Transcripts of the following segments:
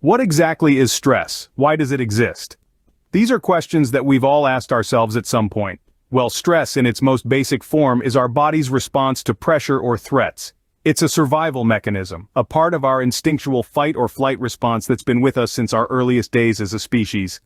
What exactly is stress? Why does it exist? These are questions that we've all asked ourselves at some point. Well, stress in its most basic form is our body's response to pressure or threats. It's a survival mechanism, a part of our instinctual fight or flight response that's been with us since our earliest days as a species.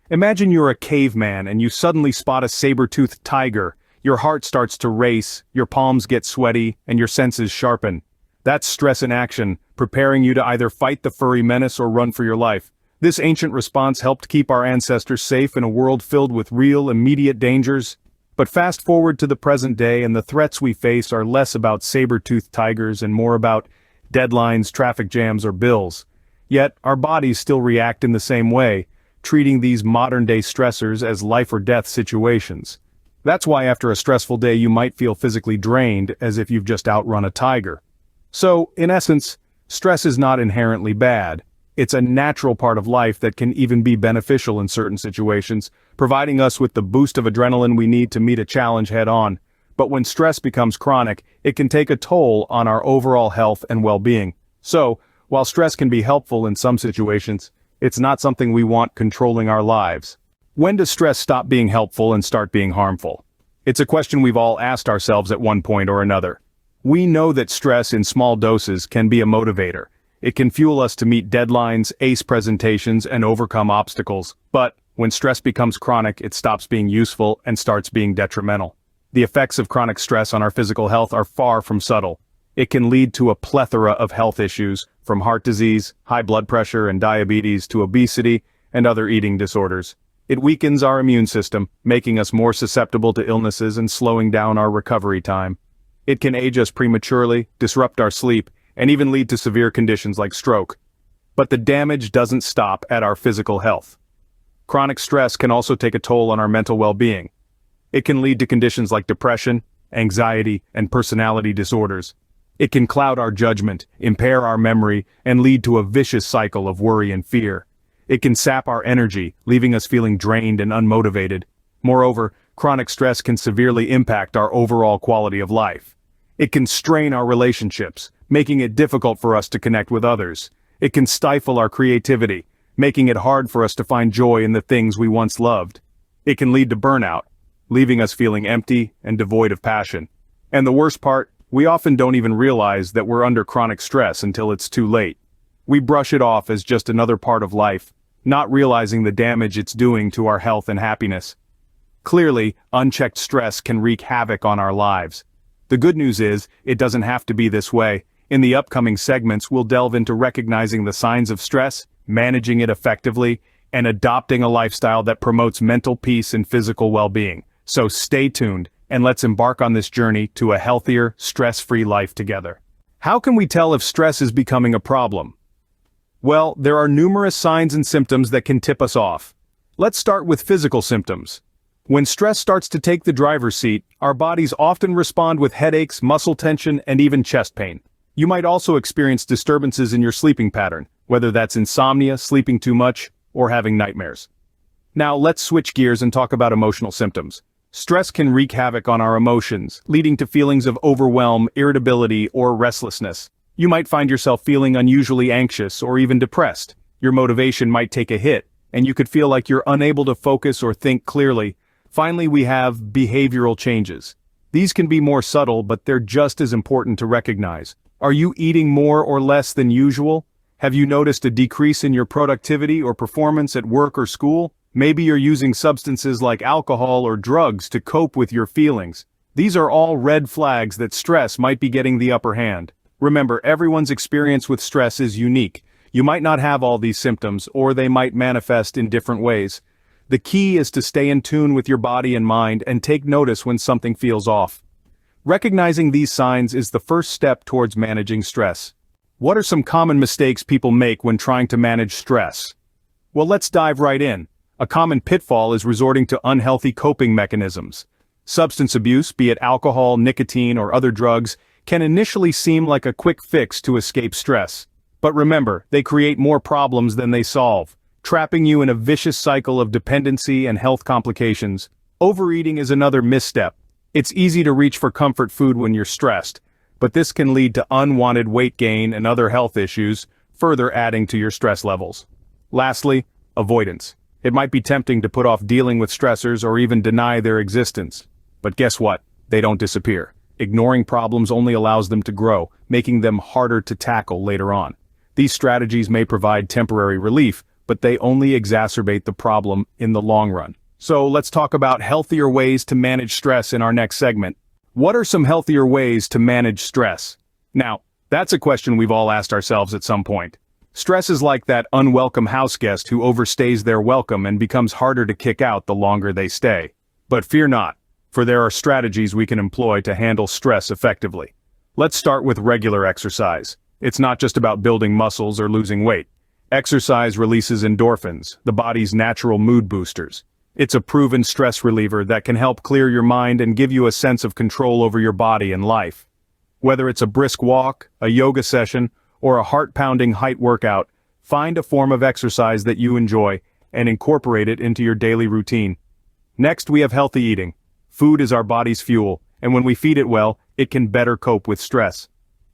Imagine you're a caveman and you suddenly spot a saber-toothed tiger. Your heart starts to race, your palms get sweaty, and your senses sharpen. That's stress in action, preparing you to either fight the furry menace or run for your life. This ancient response helped keep our ancestors safe in a world filled with real, immediate dangers. But fast forward to the present day and the threats we face are less about saber-toothed tigers and more about deadlines, traffic jams, or bills. Yet, our bodies still react in the same way, treating these modern-day stressors as life-or-death situations. That's why after a stressful day you might feel physically drained, as if you've just outrun a tiger. So, in essence, stress is not inherently bad. It's a natural part of life that can even be beneficial in certain situations, providing us with the boost of adrenaline we need to meet a challenge head-on. But when stress becomes chronic, it can take a toll on our overall health and well-being. So, while stress can be helpful in some situations, it's not something we want controlling our lives. When does stress stop being helpful and start being harmful? It's a question we've all asked ourselves at one point or another. We know that stress in small doses can be a motivator. It can fuel us to meet deadlines, ace presentations, and overcome obstacles. But when stress becomes chronic, it stops being useful and starts being detrimental. The effects of chronic stress on our physical health are far from subtle. It can lead to a plethora of health issues, from heart disease, high blood pressure and diabetes to obesity and other eating disorders. It weakens our immune system, making us more susceptible to illnesses and slowing down our recovery time. It can age us prematurely, disrupt our sleep, and even lead to severe conditions like stroke. But the damage doesn't stop at our physical health. Chronic stress can also take a toll on our mental well-being. It can lead to conditions like depression, anxiety, and personality disorders. It can cloud our judgment, impair our memory, and lead to a vicious cycle of worry and fear. It can sap our energy, leaving us feeling drained and unmotivated. Moreover, chronic stress can severely impact our overall quality of life. It can strain our relationships, making it difficult for us to connect with others. It can stifle our creativity, making it hard for us to find joy in the things we once loved. It can lead to burnout, leaving us feeling empty and devoid of passion. And the worst part, we often don't even realize that we're under chronic stress until it's too late. We brush it off as just another part of life, not realizing the damage it's doing to our health and happiness. Clearly, unchecked stress can wreak havoc on our lives. The good news is, it doesn't have to be this way. In the upcoming segments, we'll delve into recognizing the signs of stress, managing it effectively, and adopting a lifestyle that promotes mental peace and physical well-being. So stay tuned, and let's embark on this journey to a healthier, stress-free life together. How can we tell if stress is becoming a problem? Well, there are numerous signs and symptoms that can tip us off. Let's start with physical symptoms. When stress starts to take the driver's seat, our bodies often respond with headaches, muscle tension, and even chest pain. You might also experience disturbances in your sleeping pattern, whether that's insomnia, sleeping too much, or having nightmares. Now let's switch gears and talk about emotional symptoms. Stress can wreak havoc on our emotions, leading to feelings of overwhelm, irritability, or restlessness. You might find yourself feeling unusually anxious or even depressed. Your motivation might take a hit, and you could feel like you're unable to focus or think clearly. Finally, we have behavioral changes. These can be more subtle, but they're just as important to recognize. Are you eating more or less than usual? Have you noticed a decrease in your productivity or performance at work or school? Maybe you're using substances like alcohol or drugs to cope with your feelings. These are all red flags that stress might be getting the upper hand. Remember, everyone's experience with stress is unique. You might not have all these symptoms, or they might manifest in different ways. The key is to stay in tune with your body and mind and take notice when something feels off. Recognizing these signs is the first step towards managing stress. What are some common mistakes people make when trying to manage stress? Well, let's dive right in. A common pitfall is resorting to unhealthy coping mechanisms. Substance abuse, be it alcohol, nicotine, or other drugs, can initially seem like a quick fix to escape stress. But remember, they create more problems than they solve, trapping you in a vicious cycle of dependency and health complications. Overeating is another misstep. It's easy to reach for comfort food when you're stressed, but this can lead to unwanted weight gain and other health issues. further adding to your stress levels. Lastly, avoidance. It might be tempting to put off dealing with stressors or even deny their existence. But guess what? They don't disappear. Ignoring problems only allows them to grow, making them harder to tackle later on. These strategies may provide temporary relief, but they only exacerbate the problem in the long run. So let's talk about healthier ways to manage stress in our next segment. What are some healthier ways to manage stress? Now, that's a question we've all asked ourselves at some point. Stress is like that unwelcome house guest who overstays their welcome and becomes harder to kick out the longer they stay. But fear not, for there are strategies we can employ to handle stress effectively. Let's start with regular exercise. It's not just about building muscles or losing weight. Exercise releases endorphins, the body's natural mood boosters. It's a proven stress reliever that can help clear your mind and give you a sense of control over your body and life. Whether it's a brisk walk, a yoga session, or a heart-pounding height workout, find a form of exercise that you enjoy and incorporate it into your daily routine. Next, we have healthy eating. Food is our body's fuel, and when we feed it well, it can better cope with stress.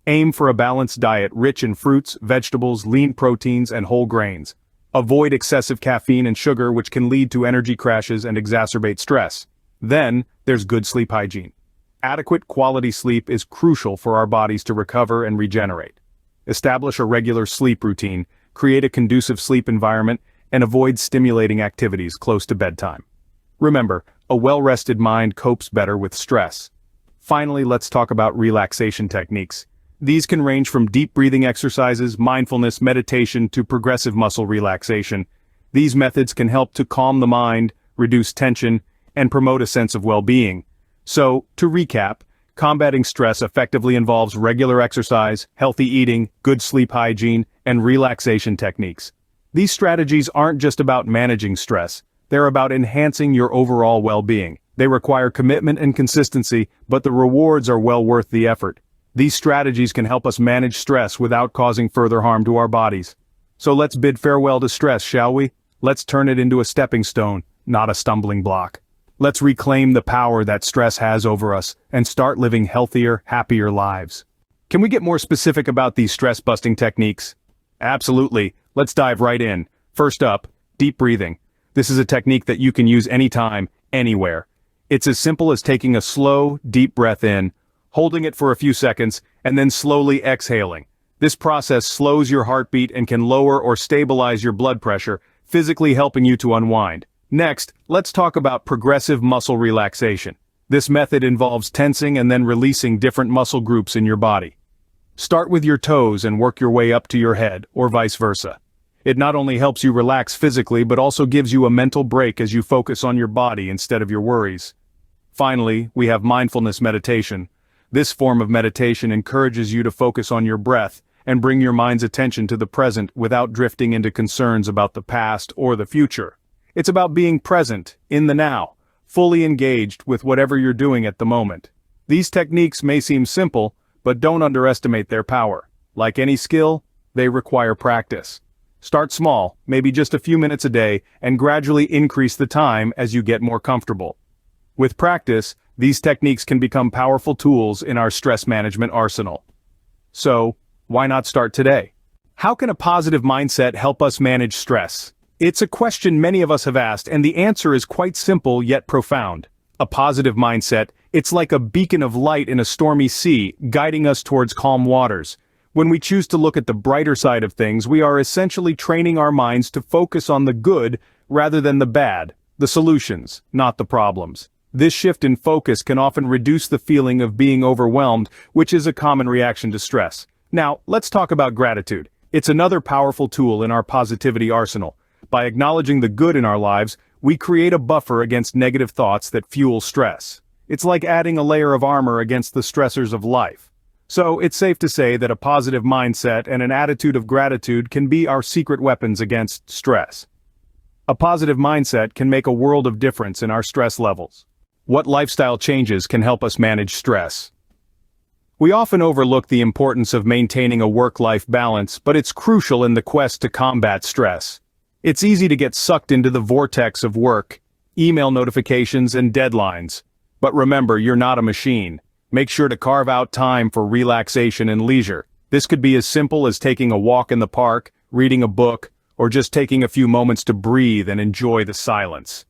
Aim for a balanced diet rich in fruits, vegetables, lean proteins, and whole grains. Avoid excessive caffeine and sugar, which can lead to energy crashes and exacerbate stress. Then, there's good sleep hygiene. Adequate quality sleep is crucial for our bodies to recover and regenerate. Establish a regular sleep routine, create a conducive sleep environment, and avoid stimulating activities close to bedtime. Remember, a well-rested mind copes better with stress. Finally, let's talk about relaxation techniques. These can range from deep breathing exercises, mindfulness, meditation, to progressive muscle relaxation. These methods can help to calm the mind, reduce tension, and promote a sense of well-being. So, to recap, combating stress effectively involves regular exercise, healthy eating, good sleep hygiene, and relaxation techniques. These strategies aren't just about managing stress, they're about enhancing your overall well-being. They require commitment and consistency, but the rewards are well worth the effort. These strategies can help us manage stress without causing further harm to our bodies. So let's bid farewell to stress, shall we? Let's turn it into a stepping stone, not a stumbling block. Let's reclaim the power that stress has over us and start living healthier, happier lives. Can we get more specific about these stress-busting techniques? Absolutely. Let's dive right in. First up, deep breathing. This is a technique that you can use anytime, anywhere. It's as simple as taking a slow, deep breath in, holding it for a few seconds, and then slowly exhaling. This process slows your heartbeat and can lower or stabilize your blood pressure, physically helping you to unwind. Next, let's talk about progressive muscle relaxation. This method involves tensing and then releasing different muscle groups in your body. Start with your toes and work your way up to your head, or vice versa. It not only helps you relax physically but also gives you a mental break as you focus on your body instead of your worries. Finally, we have mindfulness meditation. This form of meditation encourages you to focus on your breath and bring your mind's attention to the present without drifting into concerns about the past or the future. It's about being present, in the now, fully engaged with whatever you're doing at the moment. These techniques may seem simple, but don't underestimate their power. Like any skill, they require practice. Start small, maybe just a few minutes a day, and gradually increase the time as you get more comfortable. With practice, these techniques can become powerful tools in our stress management arsenal. So, why not start today? How can a positive mindset help us manage stress? It's a question many of us have asked, and the answer is quite simple yet profound. A positive mindset, it's like a beacon of light in a stormy sea, guiding us towards calm waters. When we choose to look at the brighter side of things, we are essentially training our minds to focus on the good rather than the bad, the solutions, not the problems. This shift in focus can often reduce the feeling of being overwhelmed, which is a common reaction to stress. Now, let's talk about gratitude. It's another powerful tool in our positivity arsenal. By acknowledging the good in our lives, we create a buffer against negative thoughts that fuel stress. It's like adding a layer of armor against the stressors of life. So, it's safe to say that a positive mindset and an attitude of gratitude can be our secret weapons against stress. A positive mindset can make a world of difference in our stress levels. What lifestyle changes can help us manage stress? We often overlook the importance of maintaining a work-life balance, but it's crucial in the quest to combat stress. It's easy to get sucked into the vortex of work, email notifications, and deadlines. But remember, you're not a machine. Make sure to carve out time for relaxation and leisure. This could be as simple as taking a walk in the park, reading a book, or just taking a few moments to breathe and enjoy the silence.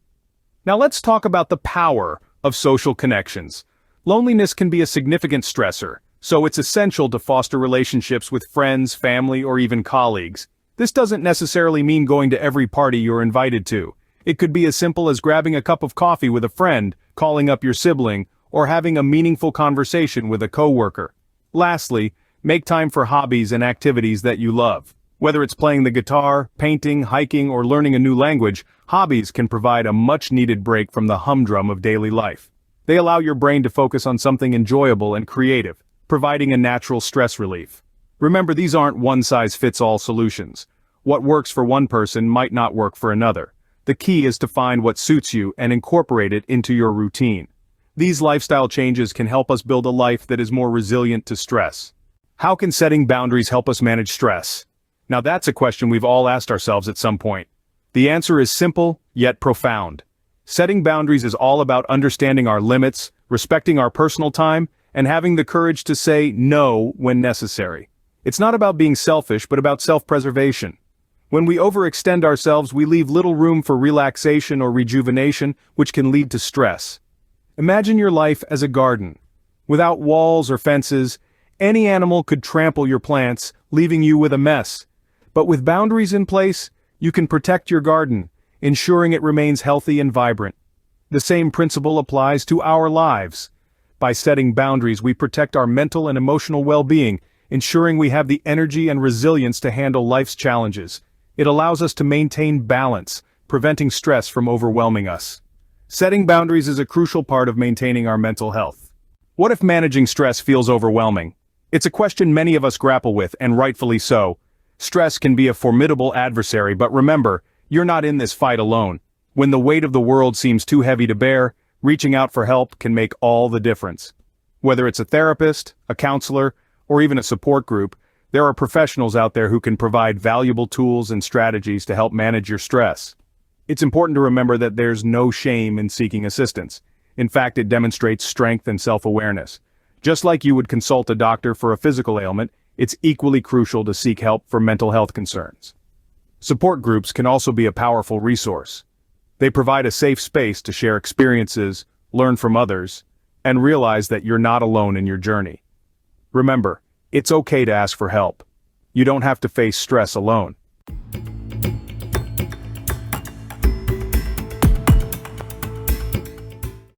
Now let's talk about the power of social connections. Loneliness can be a significant stressor, so it's essential to foster relationships with friends, family, or even colleagues. This doesn't necessarily mean going to every party you're invited to. It could be as simple as grabbing a cup of coffee with a friend, calling up your sibling, or having a meaningful conversation with a coworker. Lastly, make time for hobbies and activities that you love. Whether it's playing the guitar, painting, hiking, or learning a new language, hobbies can provide a much-needed break from the humdrum of daily life. They allow your brain to focus on something enjoyable and creative, providing a natural stress relief. Remember, these aren't one-size-fits-all solutions. What works for one person might not work for another. The key is to find what suits you and incorporate it into your routine. These lifestyle changes can help us build a life that is more resilient to stress. How can setting boundaries help us manage stress? Now that's a question we've all asked ourselves at some point. The answer is simple, yet profound. Setting boundaries is all about understanding our limits, respecting our personal time, and having the courage to say no when necessary. It's not about being selfish, but about self-preservation. When we overextend ourselves, we leave little room for relaxation or rejuvenation, which can lead to stress. Imagine your life as a garden. Without walls or fences, any animal could trample your plants, leaving you with a mess. But with boundaries in place, you can protect your garden, ensuring it remains healthy and vibrant. The same principle applies to our lives. By setting boundaries, we protect our mental and emotional well-being, ensuring we have the energy and resilience to handle life's challenges. It allows us to maintain balance, preventing stress from overwhelming us. Setting boundaries is a crucial part of maintaining our mental health. What if managing stress feels overwhelming? It's a question many of us grapple with, and rightfully so. Stress can be a formidable adversary, but remember, you're not in this fight alone. When the weight of the world seems too heavy to bear, reaching out for help can make all the difference. Whether it's a therapist, a counselor, or even a support group, there are professionals out there who can provide valuable tools and strategies to help manage your stress. It's important to remember that there's no shame in seeking assistance. In fact, it demonstrates strength and self-awareness. Just like you would consult a doctor for a physical ailment, it's equally crucial to seek help for mental health concerns. Support groups can also be a powerful resource. They provide a safe space to share experiences, learn from others, and realize that you're not alone in your journey. Remember, it's okay to ask for help. You don't have to face stress alone.